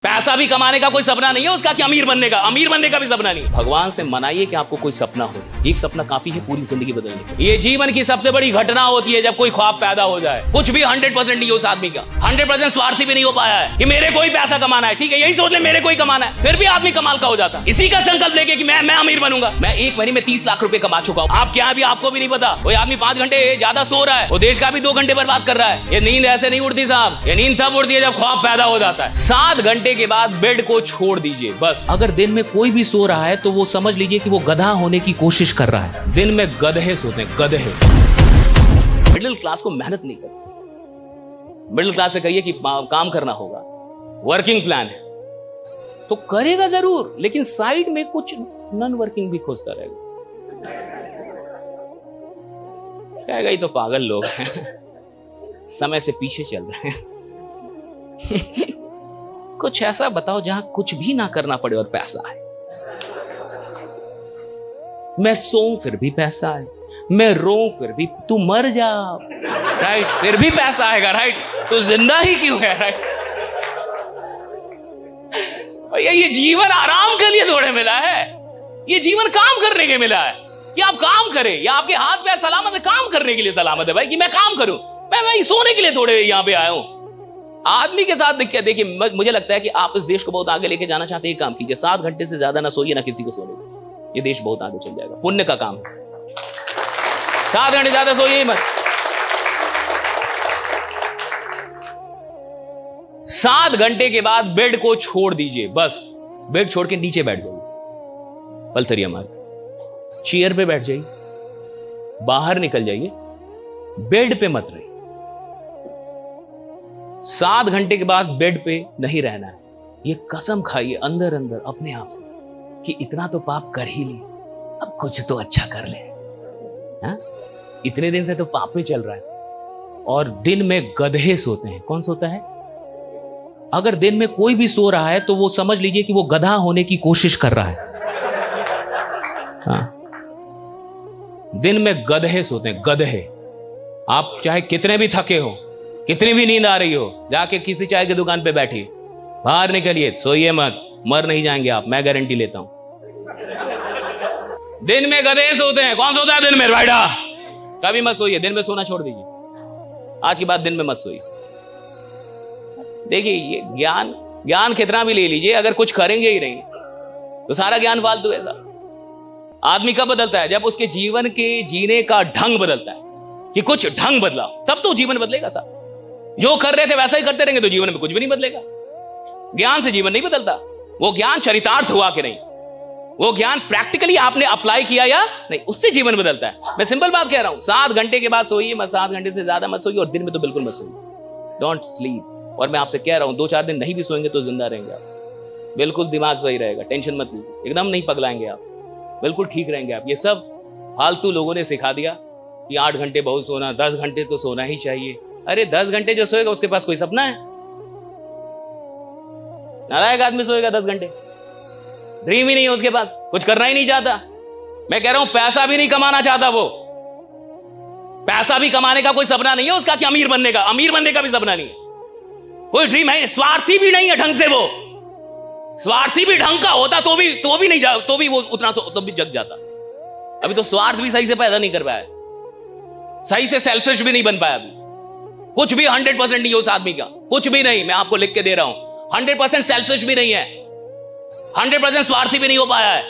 पैसा भी कमाने का कोई सपना नहीं है उसका कि अमीर बनने का भी सपना नहीं। भगवान से मनाइए कि आपको कोई सपना हो, एक सपना काफी है पूरी जिंदगी बदलने के। ये जीवन की सबसे बड़ी घटना होती है जब कोई ख्वाब पैदा हो जाए। कुछ भी 100% नहीं है उस आदमी का, 100% स्वार्थी भी नहीं हो पाया है कि मेरे को ही पैसा कमाना है। ठीक है, यही सोच ले मेरे को ही कमाना है, फिर भी आदमी कमाल का हो जाता। इसी का संकल्प लेके कि मैं अमीर बनूंगा। मैं एक महीने में 30 लाख रुपए कमा चुका हूँ। आप क्या भी आपको भी नहीं पता। कोई आदमी 5 घंटे ज्यादा सो रहा है, वो देश का भी 2 घंटे बर्बाद कर रहा है। ये नींद ऐसे नहीं उड़ती साहब, ये नींद तब उड़ती है जब ख्वाब पैदा हो जाता है। 7 घंटे के बाद बेड को छोड़ दीजिए बस। अगर दिन में कोई भी सो रहा है तो वो समझ लीजिए कि वो गधा होने की कोशिश कर रहा है। दिन में गधे सोते हैं, गधे। मिडिल क्लास को मेहनत नहीं करती। मिडिल क्लास से कहिए कि काम करना होगा, वर्किंग प्लान है तो करेगा जरूर, लेकिन साइड में कुछ नॉन वर्किंग भी खोजता रहेगा। कहेगा ये तो पागल लोग हैं, समय से पीछे चल रहे हैं। कुछ ऐसा बताओ जहां कुछ भी ना करना पड़े और पैसा है। मैं सोऊं फिर भी पैसा है, मैं रोऊं फिर भी, तू मर जा राइट, फिर भी पैसा आएगा राइट, तो जिंदा ही क्यों है राइट। भैया ये जीवन आराम के लिए थोड़े मिला है, ये जीवन काम करने के मिला है कि आप काम करें, या आपके हाथ पैर सलामत है काम करने के लिए सलामत है भाई, कि मैं काम करूं। मैं सोने के लिए थोड़े यहां पे आया हूं। आदमी के साथ देखिए मुझे लगता है कि आप इस देश को बहुत आगे लेके जाना चाहते हैं, काम कीजिए। 7 घंटे से ज्यादा ना सोइए, ना किसी को सोने दीजिए, ये देश बहुत आगे चल जाएगा। पुण्य का काम है, 7 घंटे ज्यादा सोइए मत। 7 घंटे के बाद बेड को छोड़ दीजिए बस। बेड छोड़ के नीचे बैठ जाइए, पलथरिया मार, चेयर पे बैठ जाइए, बाहर निकल जाइए, बेड पे मत रहिए। 7 घंटे के बाद बेड पे नहीं रहना है। ये कसम खाइए अंदर अंदर अपने आप से कि इतना तो पाप कर ही लिए, अब कुछ तो अच्छा कर ले। हा? इतने दिन से तो पाप में चल रहा है। और दिन में गधे सोते हैं। कौन सोता है? अगर दिन में कोई भी सो रहा है तो वो समझ लीजिए कि वो गधा होने की कोशिश कर रहा है। हाँ। दिन में गधे सोते हैं, गधे। आप चाहे कितने भी थके हो, कितनी भी नींद आ रही हो, जाके किसी चाय की दुकान पे बैठिए, बाहर निकलिए, सोइए मत, मर नहीं जाएंगे आप, मैं गारंटी लेता हूं। दिन में गधे सोते हैं। कौन सोता है दिन में? राइडा। कभी मत सोइए, दिन में सोना छोड़ दीजिए। आज के बाद दिन में मत सोइए। देखिए ये ज्ञान कितना भी ले लीजिए, अगर कुछ करेंगे ही नहीं तो सारा ज्ञान फालतू है। आदमी कब बदलता है? जब उसके जीवन के जीने का ढंग बदलता है, कि कुछ ढंग बदला, तब तो जीवन बदलेगा साहब। जो कर रहे थे वैसा ही करते रहेंगे तो जीवन में कुछ भी नहीं बदलेगा। ज्ञान से जीवन नहीं बदलता। वो ज्ञान चरितार्थ हुआ कि नहीं, वो ज्ञान प्रैक्टिकली आपने अप्लाई किया या नहीं, उससे जीवन बदलता है। मैं सिंपल बात कह रहा हूं, 7 घंटे के बाद सोइए मत, 7 घंटे से ज्यादा मत सोइए, और दिन में तो बिल्कुल मत सोइए। Don't sleep. और मैं आपसे कह रहा हूं 2-4 दिन नहीं भी सोएंगे तो जिंदा रहेंगे आप, बिल्कुल दिमाग सही रहेगा, टेंशन मत लीजिए, एकदम नहीं पगलाएंगे आप, बिल्कुल ठीक रहेंगे आप। ये सब फालतू लोगों ने सिखा दिया कि 8 घंटे बहुत सोना, 10 घंटे तो सोना ही चाहिए। अरे 10 घंटे जो सोएगा उसके पास कोई सपना है? नालायक आदमी सोएगा 10 घंटे, ड्रीम ही नहीं है उसके पास, कुछ करना ही नहीं चाहता। मैं कह रहा हूं पैसा भी नहीं कमाना चाहता वो। पैसा भी कमाने का कोई सपना नहीं है उसका कि अमीर बनने का भी सपना नहीं है, कोई ड्रीम है। स्वार्थी भी नहीं है ढंग से वो। स्वार्थी भी ढंग का होता तो भी नहीं जा, तो भी वो उतना तो भी जग जाता। अभी तो स्वार्थ भी सही से पैदा नहीं कर पाया, सही से सेल्फिश भी नहीं बन पाया। अभी कुछ भी 100% नहीं है उस आदमी का, कुछ भी नहीं। मैं आपको लिख के दे रहा हूं, 100% सेल्फिश भी नहीं है, 100% स्वार्थी भी नहीं हो पाया है,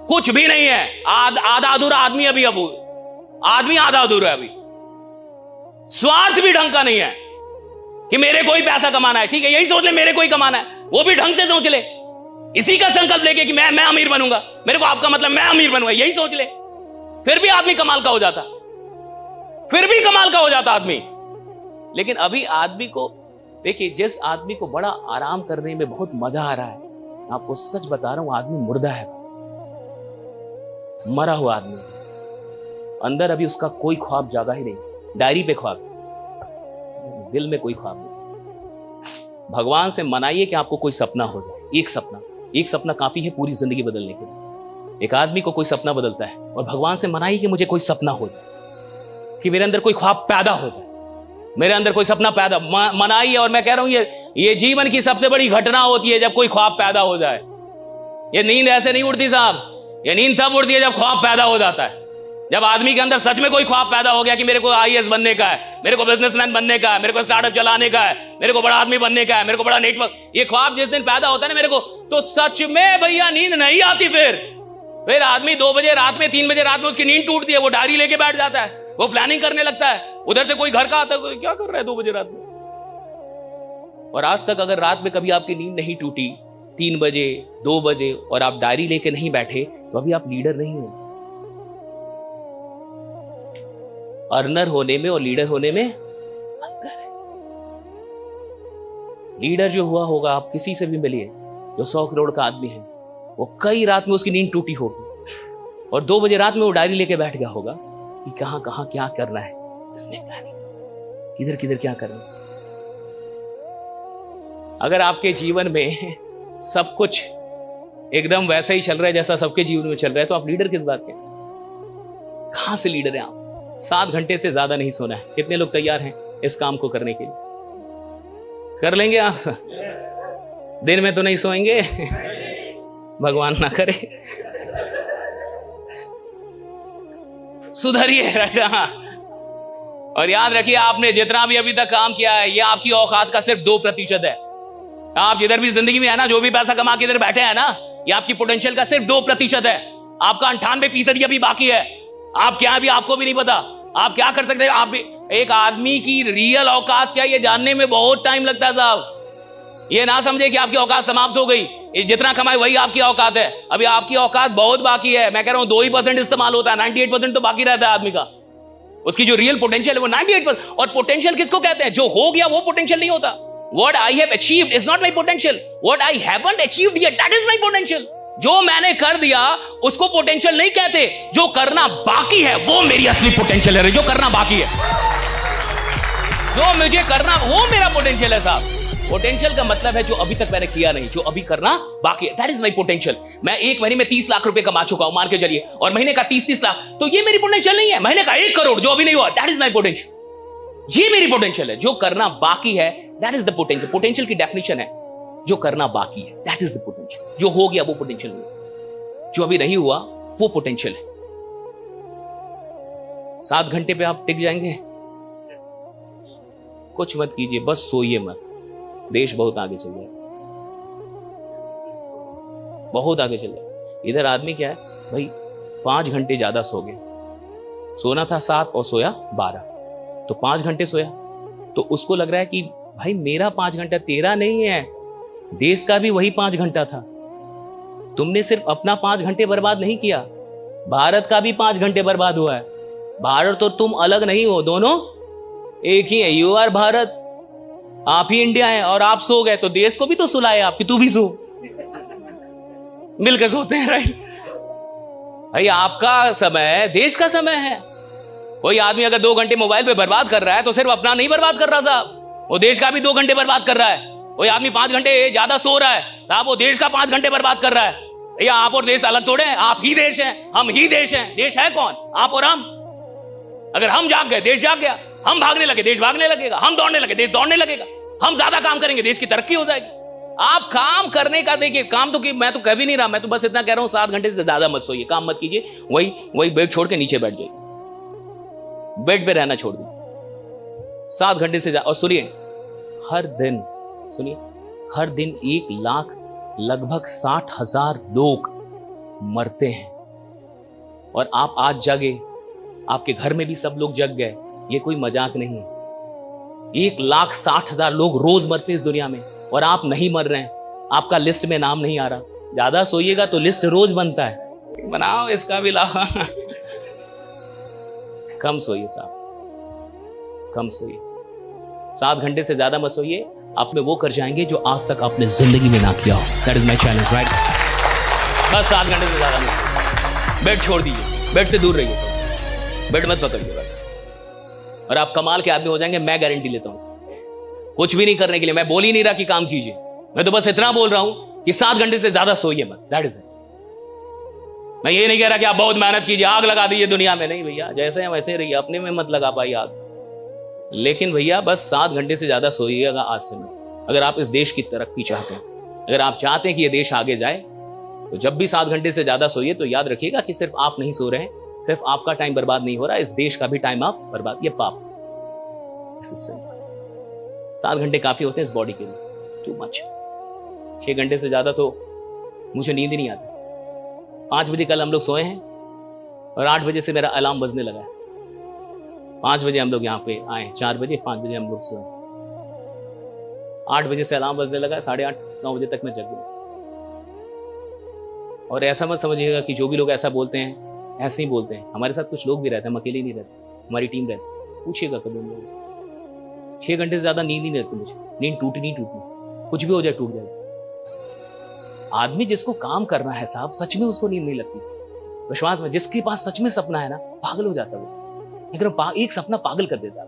कुछ भी नहीं है। आधा अधूरा आदमी अभी, आदमी आधा अधूरा है अभी। स्वार्थ भी ढंग का नहीं है कि मेरे को ही पैसा कमाना है। ठीक है, यही सोच ले मेरे को ही कमाना है, वो भी ढंग से सोच ले। इसी का संकल्प लेके कि मैं अमीर बनूंगा, मेरे को आपका मतलब मैं अमीर बनूंगा, यही सोच ले, फिर भी आदमी कमाल का हो जाता, फिर भी कमाल का हो जाता आदमी। लेकिन अभी आदमी को देखिए, जिस आदमी को बड़ा आराम करने में बहुत मजा आ रहा है, आपको सच बता रहा हूं, आदमी मुर्दा है, मरा हुआ आदमी। अंदर अभी उसका कोई ख्वाब जागा ही नहीं, डायरी पे ख्वाब, दिल में कोई ख्वाब नहीं। भगवान से मनाइए कि आपको कोई सपना हो जाए, एक सपना काफी है पूरी जिंदगी बदलने के लिए। एक आदमी को कोई सपना बदलता है, और भगवान से मनाइए कि मुझे कोई सपना हो जाए, कि मेरे अंदर कोई ख्वाब पैदा हो जाए, मेरे अंदर कोई सपना पैदा मनाइए। और मैं कह रहा हूं ये ये जीवन की सबसे बड़ी घटना होती है जब कोई ख्वाब पैदा हो जाए। ये नींद ऐसे नहीं उड़ती साहब, ये नींद तब उड़ती है जब ख्वाब पैदा हो जाता है। जब आदमी के अंदर सच में कोई ख्वाब पैदा हो गया कि मेरे को आईएएस बनने का है, मेरे को बिजनेसमैन बनने का है, मेरे को स्टार्टअप चलाने का है, मेरे को बड़ा आदमी बनने का है, मेरे को बड़ा नेटवर्क, ये ख्वाब जिस दिन पैदा होता है ना मेरे को, तो सच में भैया नींद नहीं आती। फिर आदमी 2 बजे रात में, 3 बजे रात में उसकी नींद टूटती है, वो डायरी लेके बैठ जाता है, वो प्लानिंग करने लगता है। उधर से कोई घर का आता है, क्या कर रहा है 2 बजे रात में। और आज तक अगर रात में कभी आपकी नींद नहीं टूटी 3 बजे 2 बजे और आप डायरी लेके नहीं बैठे, तो अभी आप लीडर नहीं हो। अर्नर होने में और लीडर होने में अंतर है। लीडर जो हुआ होगा, आप किसी से भी मिलिए जो 100 करोड़ का आदमी है, वो कई रात में उसकी नींद टूटी होगी और 2 बजे रात में वो डायरी लेके बैठ गया होगा कि कहां कहां क्या करना है, इसमें प्लानिंग, किधर किधर क्या करना है। अगर आपके जीवन में सब कुछ एकदम वैसा ही चल रहा है जैसा सबके जीवन में चल रहा है, तो आप लीडर किस बात के? कहां से लीडर हैं आप? 7 घंटे से ज्यादा नहीं सोना है। कितने लोग तैयार हैं इस काम को करने के लिए? कर लेंगे आप? दिन में तो नहीं सोएंगे? भगवान ना करे। सुधरिए। और याद रखिए, आपने जितना भी अभी तक काम किया है, ये आपकी औकात का सिर्फ 2% है। आप जिधर भी जिंदगी में है ना, जो भी पैसा कमा के इधर बैठे हैं ना, ये आपकी पोटेंशियल का सिर्फ 2% है। आपका 98% अभी बाकी है। आप क्या भी, आपको भी नहीं पता आप क्या कर सकते हैं। आप भी, एक आदमी की रियल औकात क्या, ये जानने में बहुत टाइम लगता है साहब। ये ना समझे कि आपकी औकात समाप्त हो गई, जितना कमाए वही आपकी औकात है। अभी आपकी औकात बहुत बाकी है। मैं कह रहा हूं 2% इस्तेमाल होता है, 98% तो बाकी रहता है आदमी का। उसकी जो रियल पोटेंशियल है वो 98%। और पोटेंशियल किसको कहते हैं? जो हो गया वो पोटेंशियल नहीं होता। What I have achieved is not my potential. What I haven't achieved yet, that is my potential. जो मैंने कर दिया उसको पोटेंशियल नहीं कहते, जो करना बाकी है वो मेरी असली पोटेंशियल है। जो करना बाकी है, जो मुझे करना, वो मेरा पोटेंशियल है साहब। पोटेंशियल का मतलब है जो अभी तक मैंने किया नहीं, जो अभी करना बाकी है, दैट इज माई पोटेंशियल। मैं 1 महीने में 30 लाख रुपए कमा चुका हूं, मान के चलिए, और महीने का 30 लाख, तो ये मेरी पोटेंशियल नहीं है। महीने का 1 करोड़ जो अभी नहीं हुआ, दैट इज माई पोटेंशियल। ये मेरी पोटेंशियल है। जो करना बाकी है, that is the potential. Potential की डेफिनेशन है जो करना बाकी है, दैट इज द पोटेंशियल। जो हो गया वो पोटेंशियल नहीं है, जो अभी नहीं हुआ वो पोटेंशियल है। 7 घंटे पे आप टिक जाएंगे? कुछ मत कीजिए, बस सोइए मत। देश बहुत आगे चल जाए, बहुत आगे चल जाए। इधर आदमी क्या है भाई, 5 घंटे ज्यादा सो गए। सोना था 7 और सोया 12, तो 5 घंटे सोया। तो उसको लग रहा है कि भाई मेरा 5 घंटा, तेरा नहीं है, देश का भी वही 5 घंटा था। तुमने सिर्फ अपना 5 घंटे बर्बाद नहीं किया, भारत का भी 5 घंटे बर्बाद हुआ है। भारत तो तुम अलग नहीं हो, दोनों एक ही है। यू आर भारत, आप ही इंडिया है। और आप सो गए तो देश को भी तो सुलाए आप कि तू भी सो। मिलकर सोते हैं, राइट भाई। आपका समय देश का समय है। कोई आदमी अगर 2 घंटे मोबाइल पे बर्बाद कर रहा है तो सिर्फ अपना नहीं बर्बाद कर रहा साहब, वो देश का भी 2 घंटे बर्बाद कर रहा है। कोई आदमी 5 घंटे ज्यादा सो रहा है साहब, वो देश का 5 घंटे बर्बाद कर रहा है। या आप और देश अलग थोड़े हैं, आप ही देश हैं, हम ही देश हैं। देश है कौन? आप और हम। अगर हम जाग गए, देश जाग गया। हम भागने लगे, देश भागने लगेगा। हम दौड़ने लगे, देश दौड़ने लगेगा। हम ज्यादा काम करेंगे, देश की तरक्की हो जाएगी। आप काम करने का देखिए, काम तो कि मैं तो कह भी नहीं रहा, मैं तो बस इतना कह रहा हूं 7 घंटे से ज्यादा मत सोइए, काम मत कीजिए। वही बेड छोड़ के नीचे बैठ जाइए, बेड पे रहना छोड़ दीजिए 7 घंटे से ज्यादा। और सुनिए, हर दिन, सुनिए, हर दिन 1 लाख लगभग 60,000 लोग मरते हैं। और आप आज जगे, आपके घर में भी सब लोग जग गए, ये कोई मजाक नहीं है। 1,60,000 लोग रोज मरते हैं इस दुनिया में, और आप नहीं मर रहे हैं, आपका लिस्ट में नाम नहीं आ रहा। ज्यादा सोइएगा तो लिस्ट रोज बनता है, बनाओ इसका भी लाभ। कम सोइए साहब, कम सोइए। 7 घंटे से ज्यादा मत सोइए, आप में वो कर जाएंगे जो आज तक आपने जिंदगी में ना किया हो। That is my challenge, right. बस 7 घंटे से ज्यादा मत, बेड छोड़ दीजिए, बेड से दूर रहिए, बेड मत पकड़िए, और आप कमाल के आदमी हो जाएंगे, मैं गारंटी लेता हूं। कुछ भी नहीं करने के लिए मैं बोल ही नहीं रहा कि काम कीजिए, मैं तो बस इतना बोल रहा हूं कि 7 घंटे से ज्यादा सोइए मत। That is it. मैं ये नहीं कह रहा कि आप बहुत मेहनत कीजिए, आग लगा दीजिए दुनिया में, नहीं भैया, जैसे हैं वैसे रहिए, अपने में मत लगा पाइए आग। लेकिन भैया बस 7 घंटे से ज्यादा सोइएगा आज से। मैं अगर आप इस देश की तरक्की चाहते हैं, अगर आप चाहते हैं कि ये देश आगे जाए, तो जब भी 7 घंटे से ज्यादा सोइए तो याद रखिएगा कि सिर्फ आप नहीं सो रहे हैं, सिर्फ आपका टाइम बर्बाद नहीं हो रहा, इस देश का भी टाइम आप बर्बाद, ये पाप। 7 घंटे काफी होते हैं इस बॉडी के लिए, टू मच। 6 घंटे से ज्यादा तो मुझे नींद ही नहीं आती। 5 बजे कल हम लोग सोए हैं और 8 बजे से मेरा अलार्म बजने लगा है। 5 बजे हम लोग यहाँ पे आए, 4 बजे, 5 बजे हम लोग सोए, 8 बजे से अलार्म बजने लगा, 8:30 9 बजे तक मैं जग गया। और ऐसा मत समझिएगा कि जो भी लोग ऐसा बोलते हैं ऐसे ही बोलते हैं। हमारे साथ कुछ लोग भी रहते हैं, हम अकेले नहीं रहते, हमारी टीम रहती है। पूछिएगा कभी उन लोगों से। 6 घंटे से ज्यादा नींद ही नहीं रहती मुझे, नींद टूटी नहीं टूटनी, कुछ भी हो जाए टूट जाए। आदमी जिसको काम करना है साहब, सच में उसको नींद नहीं लगती, विश्वास में। जिसके पास सच में सपना है ना, पागल हो जाता है वो। लेकिन एक सपना पागल कर देता है,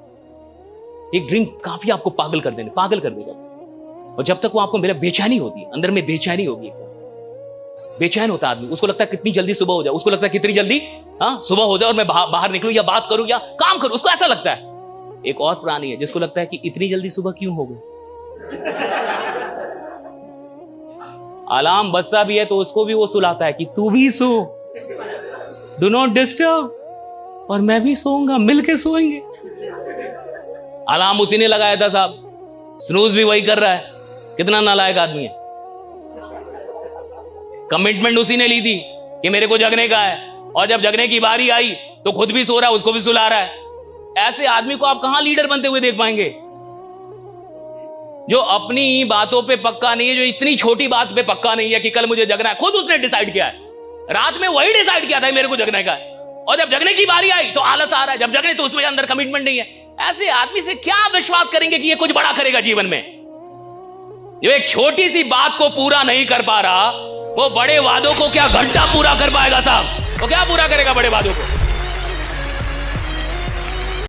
एक ड्रीम काफी आपको पागल कर देने, पागल कर देगा। और जब तक वो आपको मिले, बेचैनी होती है अंदर में, बेचैनी होगी, बेचैन होता है आदमी। उसको लगता है कितनी जल्दी सुबह हो जाए, उसको लगता है कितनी जल्दी सुबह हो जाए और मैं बाहर निकलूं या बात करूं या काम करूं, उसको ऐसा लगता है। एक और प्राणी है जिसको लगता है कि इतनी जल्दी सुबह क्यों हो गई। अलार्म बजता भी है तो उसको भी वो सुलाता है कि तू भी सो, डू नॉट डिस्टर्ब, और मैं भी सोऊंगा, मिलके सोएंगे। अलार्म उसी ने लगाया था साहब, स्नूज भी वही कर रहा है। कितना नालायक आदमी है। कमिटमेंट उसी ने ली थी कि मेरे को जगने का है, और जब जगने की बारी आई तो खुद भी सो रहा है, उसको भी सुला रहा है। ऐसे आदमी को आप कहां लीडर बनते हुए देख पाएंगे, जो अपनी बातों पे पक्का नहीं है, जो इतनी छोटी बात पे पक्का नहीं है कि कल मुझे जगना है। खुद उसने डिसाइड किया है, रात में वही डिसाइड किया था मेरे को जगने का है, और जब जगने की बारी आई तो आलस आ रहा है। जब जगने तो उसमें अंदर कमिटमेंट नहीं है। ऐसे आदमी से क्या विश्वास करेंगे कि ये कुछ बड़ा करेगा जीवन में। जो एक छोटी सी बात को पूरा नहीं कर पा रहा, वो बड़े वादों को क्या घंटा पूरा कर पाएगा साहब? वो क्या पूरा करेगा बड़े वादों को?